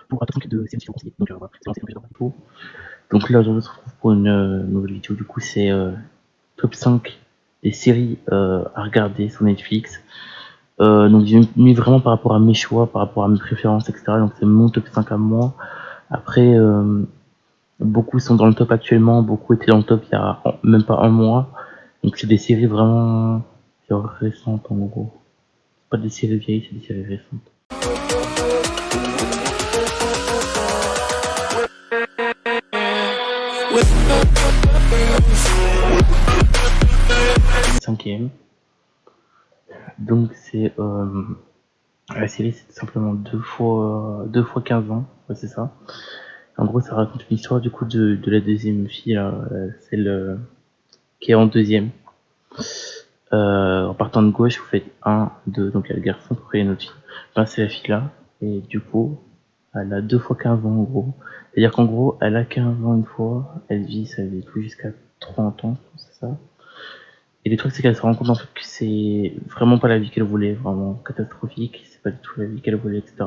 pour atteindre de séries conseillées. Donc voilà, c'est lancé donc donc là aujourd'hui on se retrouve pour une nouvelle vidéo, du coup c'est top 5 des séries à regarder sur Netflix. Donc j'ai mis vraiment par rapport à mes choix, par rapport à mes préférences, etc. Donc c'est mon top 5 à moi. Après, beaucoup sont dans le top actuellement, beaucoup étaient dans le top il y a même pas un mois. Donc c'est des séries vraiment récentes en gros. C'est pas des séries vieilles, c'est des séries récentes. Cinquième. Donc c'est la série, c'est simplement deux fois 15 ans, ouais, c'est ça. En gros, ça raconte l'histoire du coup de la deuxième fille, celle qui est en deuxième. En partant de gauche, vous faites 1, 2, donc il y a le garçon, après il y a une autre fille. Ben, c'est la fille là, et du coup, elle a 2 fois 15 ans en gros. C'est-à-dire qu'en gros, elle a 15 ans une fois, elle vit sa vie tout jusqu'à 30 ans, c'est ça. Et le truc, c'est qu'elle se rend compte en fait que c'est vraiment pas la vie qu'elle voulait, vraiment catastrophique, c'est pas du tout la vie qu'elle voulait, etc.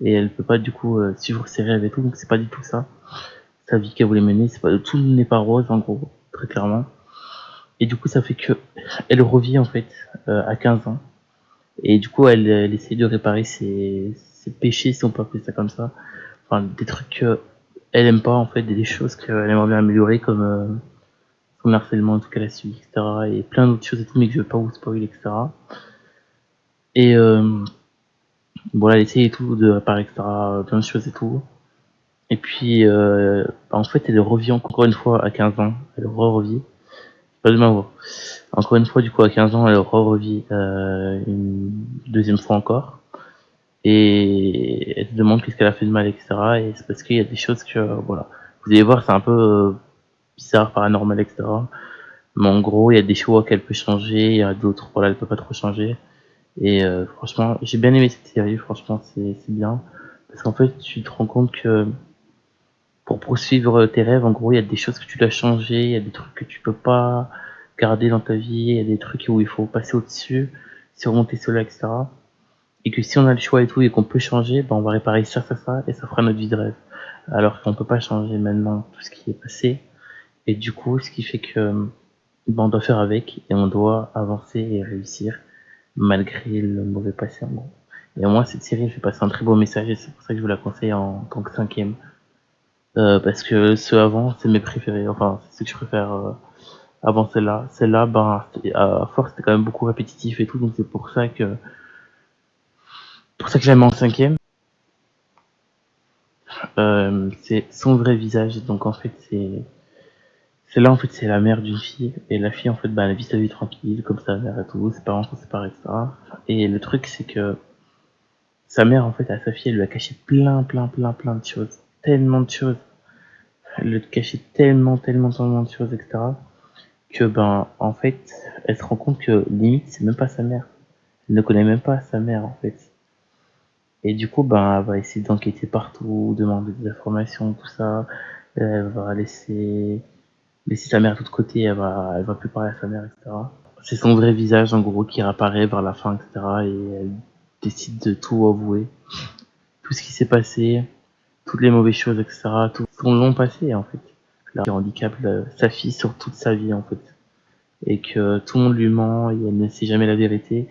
Et elle peut pas du coup suivre ses rêves et tout, donc c'est pas du tout ça. Sa vie qu'elle voulait mener, c'est pas tout n'est pas rose en gros, très clairement. Et du coup, ça fait que elle revit en fait à 15 ans. Et du coup, elle essaie de réparer ses péchés, si on peut appeler ça comme ça. Enfin, des trucs qu'elle aime pas en fait, des choses qu'elle aimerait bien améliorer comme son harcèlement en tout cas la suivi, etc. Et plein d'autres choses et tout, mais que je vais pas vous spoiler, etc. Et bon, elle essaie et tout de réparer, etc. Plein de choses et tout. Et puis, en fait, elle revient encore une fois à 15 ans. Elle revit. Pas de ma voix. Encore une fois, du coup, à 15 ans, elle revit une deuxième fois encore. Et elle se demande qu'est-ce qu'elle a fait de mal, etc. Et c'est parce qu'il y a des choses que, voilà. Vous allez voir, c'est un peu bizarre, paranormal, etc. Mais en gros, il y a des choix qu'elle peut changer, il y a d'autres, voilà, elle peut pas trop changer. Et franchement, j'ai bien aimé cette série, franchement, c'est bien. Parce qu'en fait, tu te rends compte que pour poursuivre tes rêves, en gros, il y a des choses que tu dois changer, il y a des trucs que tu peux pas garder dans ta vie, il y a des trucs où il faut passer au-dessus, surmonter cela, etc. Et que si on a le choix et tout et qu'on peut changer, ben on va réparer ça, et ça fera notre vie de rêve. Alors qu'on peut pas changer maintenant tout ce qui est passé. Et du coup, ce qui fait que ben, on doit faire avec et on doit avancer et réussir malgré le mauvais passé en gros. Et moi, cette série fait passer un très beau message et c'est pour ça que je vous la conseille en tant que cinquième. Parce que ceux avant, c'est mes préférés. Enfin, c'est ceux que je préfère avant celle-là. Celle-là, ben, à force, c'était quand même beaucoup répétitif et tout, donc c'est pour ça que j'aime en cinquième. C'est son vrai visage. Donc en fait, celle-là, en fait, c'est la mère d'une fille. Et la fille, en fait, bah, elle vit sa vie tranquille, comme sa mère et tout. Ses parents sont séparés, etc. Et le truc, c'est que sa mère, en fait, à sa fille, elle lui a caché plein de choses. Tellement de choses. Elle lui a caché tellement de choses, etc. Que, ben, en fait, elle se rend compte que, limite, c'est même pas sa mère. Elle ne connaît même pas sa mère, en fait. Et du coup, ben, elle va essayer d'enquêter partout, demander des informations, tout ça. Elle va laisser sa mère de côté, elle va plus parler à sa mère, etc. C'est son vrai visage, en gros, qui réapparaît vers la fin, etc. Et elle décide de tout avouer. Tout ce qui s'est passé, toutes les mauvaises choses, etc. Tout son long passé, en fait. Là, qui handicap sa fille sur toute sa vie, en fait. Et que tout le monde lui ment et elle ne sait jamais la vérité.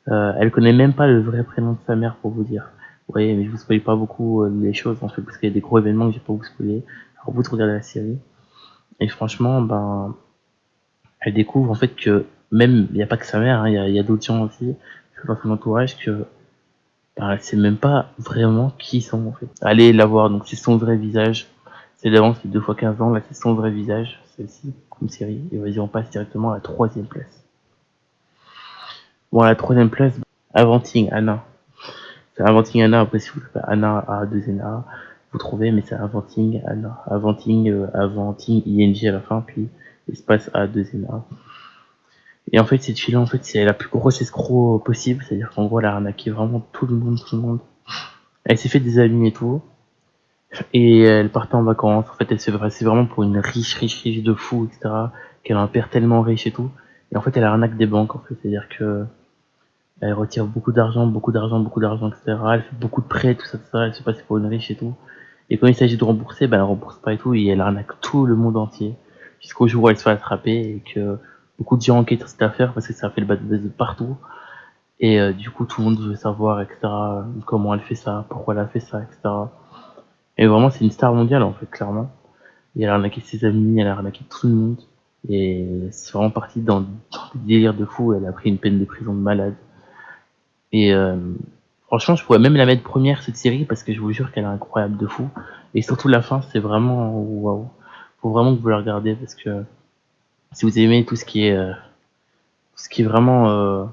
Elle connaît même pas le vrai prénom de sa mère, pour vous dire. Vous voyez, mais je vous spoil pas beaucoup les choses, en fait, parce qu'il y a des gros événements que j'ai pas vous spoiler. Alors vous de regarder la série. Et franchement, ben, elle découvre en fait que même il n'y a pas que sa mère, hein, il y a d'autres gens aussi dans son entourage que ben, elle sait même pas vraiment qui ils sont en fait. Allez la voir, donc c'est son vrai visage. C'est d'avant, c'est 2 fois 15 ans, là c'est son vrai visage, celle-ci, comme série. Et vas-y, on passe directement à la troisième place. Bon, à la troisième place, Avanting Anna. C'est Avanting Anna, après si vous faites Anna A, 2 A, vous trouvez, mais c'est Avanting Anna. Avanting ING à la fin, puis espace A, 2 A. Et en fait, cette fille-là, en fait, c'est la plus grosse escroc possible. C'est-à-dire qu'en gros, elle a arnaqué vraiment tout le monde, tout le monde. Elle s'est fait des amis et tout. Et elle partait en vacances. En fait, elle s'est passée vraiment pour une riche de fou, etc. Qu'elle a un père tellement riche et tout. Et en fait, elle arnaque des banques, en fait. C'est-à-dire que Elle retire beaucoup d'argent, beaucoup d'argent, beaucoup d'argent, etc. Elle fait beaucoup de prêts, tout ça, tout ça. Elle se passe pour une riche et tout. Et quand il s'agit de rembourser, ben elle rembourse pas et tout. Et elle arnaque tout le monde entier. Jusqu'au jour où elle se fait attraper et que beaucoup de gens enquêtent sur cette affaire parce que ça fait le bad buzz de partout. Et du coup, tout le monde veut savoir, etc. Comment elle fait ça, pourquoi elle a fait ça, etc. Et vraiment, c'est une star mondiale, en fait, clairement. Et elle a arnaqué ses amis, elle a arnaqué tout le monde. Et c'est vraiment parti dans des délires de fou. Elle a pris une peine de prison de malade. Et franchement, je pourrais même la mettre première, cette série, parce que je vous jure qu'elle est incroyable de fou. Et surtout la fin, c'est vraiment waouh. Faut vraiment que vous la regardez, parce que si vous aimez tout ce qui est vraiment,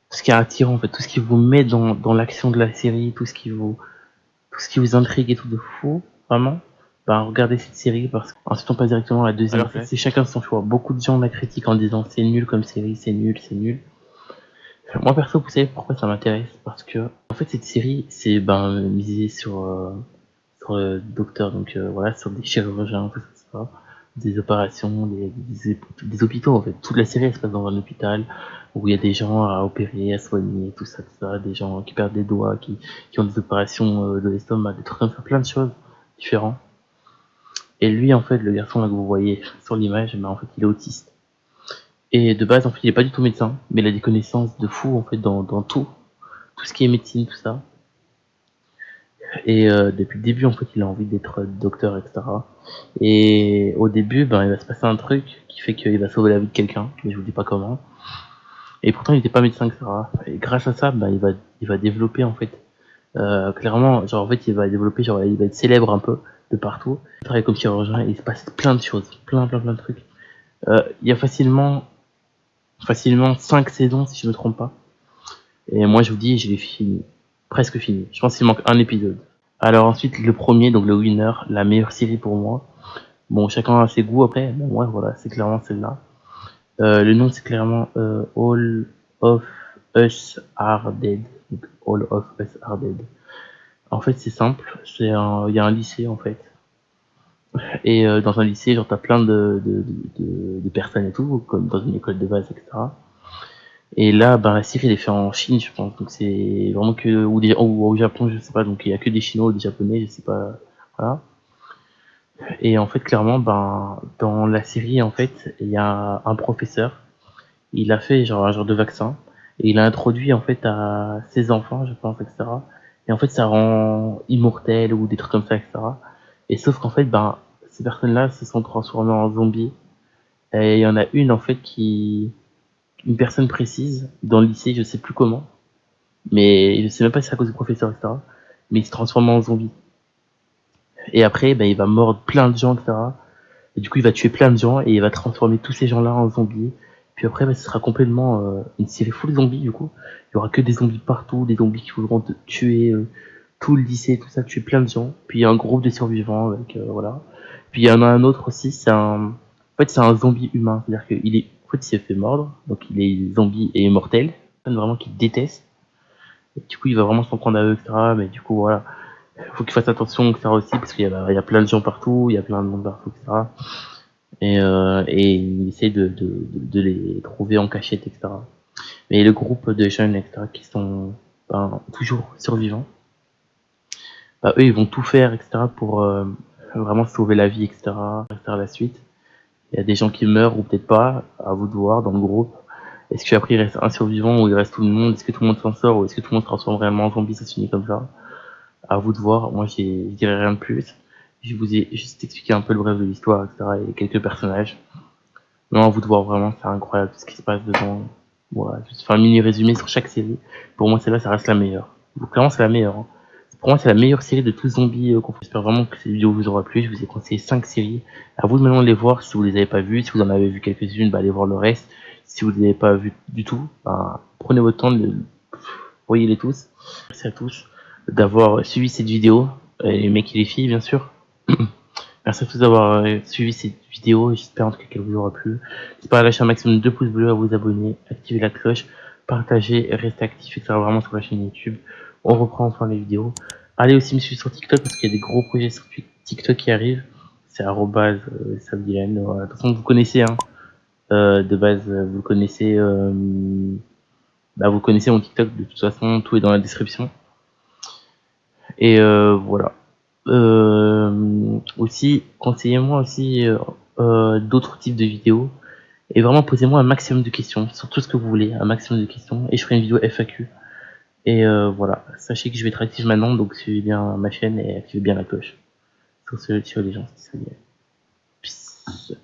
tout ce qui est attirant, en fait, tout ce qui vous met dans l'action de la série, tout ce qui vous intrigue et tout de fou, vraiment, ben regardez cette série parce qu'ensuite on passe directement à la deuxième. Alors c'est chacun son choix. Beaucoup de gens la critiquent en disant c'est nul comme série, c'est nul, c'est nul. Moi perso, vous savez pourquoi ça m'intéresse? Parce que en fait cette série, c'est misé sur le docteur, donc voilà, sur des chirurgiens, tout ça, des opérations, des hôpitaux en fait. Toute la série elle se passe dans un hôpital où il y a des gens à opérer, à soigner, tout ça, des gens qui perdent des doigts, qui ont des opérations de l'estomac, des trucs comme ça, plein de choses différentes. Et lui en fait, le garçon là que vous voyez sur l'image, en fait il est autiste. Et de base en fait il est pas du tout médecin, mais il a des connaissances de fou en fait dans tout ce qui est médecine, tout ça. Et depuis le début, en fait, il a envie d'être docteur, etc. Et au début, ben, il va se passer un truc qui fait qu'il va sauver la vie de quelqu'un, mais je vous dis pas comment. Et pourtant, il n'était pas médecin, etc. Et grâce à ça, ben, il va développer, en fait, clairement, genre, en fait, il va développer, genre, il va être célèbre un peu de partout. Il travaille comme chirurgien et il se passe plein de choses, plein de trucs. Il y a facilement 5 saisons, si je me trompe pas. Et moi, je vous dis, je l'ai fini. Presque fini. Je pense qu'il manque un épisode. Alors ensuite, le premier, donc le winner, la meilleure série pour moi. Bon, chacun a ses goûts après, mais moi, voilà, c'est clairement celle-là. Le nom, c'est clairement All of Us Are Dead. Donc, All of Us Are Dead. En fait, c'est simple. Il y a un lycée, en fait. Et dans un lycée, genre, t'as plein de personnes et tout, comme dans une école de base, etc. Et là, ben, la série, elle est faite en Chine, je pense. Donc, c'est vraiment que, ou au Japon, je sais pas. Donc, il y a que des Chinois ou des Japonais, je sais pas. Voilà. Et en fait, clairement, ben, dans la série, en fait, il y a un professeur. Il a fait genre un genre de vaccin et il a introduit en fait à ses enfants, je pense, etc. Et en fait, ça rend immortel ou des trucs comme ça, etc. Et sauf qu'en fait, ben, ces personnes-là se sont transformées en zombies. Et il y en a une en fait une personne précise dans le lycée, je sais plus comment, mais je sais même pas si c'est à cause du professeur, etc. Mais il se transforme en zombie. Et après, ben, il va mordre plein de gens, etc. Et du coup, il va tuer plein de gens et il va transformer tous ces gens-là en zombies. Puis après, bah, ce sera complètement une série full zombies du coup. Il y aura que des zombies partout, des zombies qui voudront te tuer tout le lycée, tout ça, tuer plein de gens. Puis il y a un groupe de survivants avec voilà. Puis il y en a un autre aussi, en fait c'est un zombie humain, c'est-à-dire qu'il est, en fait il s'est fait mordre, donc il est zombie et immortel, vraiment qu'il déteste. Et du coup il va vraiment s'en prendre à eux, etc. Mais du coup voilà, faut qu'il fasse attention, etc. aussi parce il y a plein de gens partout, il y a plein de monde partout, etc. Et il essaie de les trouver en cachette, etc. Mais le groupe de jeunes, etc., qui sont toujours survivants, bah, eux, ils vont tout faire, etc., pour vraiment sauver la vie, etc., faire la suite. Il y a des gens qui meurent ou peut-être pas, à vous de voir dans le groupe. Est-ce qu'après il reste un survivant ou il reste tout le monde? Est-ce que tout le monde s'en sort ou est-ce que tout le monde se transforme réellement en zombie? Ça se finit comme ça. À vous de voir. Moi, je dirais rien de plus. Je vous ai juste expliqué un peu le bref de l'histoire, etc., et quelques personnages. Non, à vous de voir vraiment, c'est incroyable ce qui se passe dedans. Voilà, juste faire un mini résumé sur chaque série. Pour moi, celle-là, ça reste la meilleure. Donc, clairement, c'est la meilleure. Hein. Pour moi, c'est la meilleure série de tous zombies qu'on fait. J'espère vraiment que cette vidéo vous aura plu. Je vous ai conseillé 5 séries. À vous de maintenant de les voir si vous les avez pas vues. Si vous en avez vu quelques-unes, bah, allez voir le reste. Si vous ne les avez pas vues du tout, bah, prenez votre temps de voyez-les tous. Merci à tous d'avoir suivi cette vidéo. Les mecs et les filles, bien sûr. Merci à tous d'avoir suivi cette vidéo, j'espère en tout cas qu'elle vous aura plu. N'hésitez pas à lâcher un maximum de pouces bleus, à vous abonner, activer la cloche, partager, rester actif, etc. vraiment sur la chaîne YouTube. On reprend enfin les vidéos. Allez aussi me suivre sur TikTok parce qu'il y a des gros projets sur TikTok qui arrivent. C'est @samdylan. Voilà. De toute façon, vous connaissez, hein. De base, vous connaissez. bah, vous connaissez mon TikTok, de toute façon, tout est dans la description. Et voilà. Aussi, conseillez-moi aussi d'autres types de vidéos. Et vraiment, posez-moi un maximum de questions sur tout ce que vous voulez, un maximum de questions. Et je ferai une vidéo FAQ. Et voilà. Sachez que je vais être actif maintenant, donc suivez bien ma chaîne et activez bien la cloche. Sur ce, les gens, salut. Peace.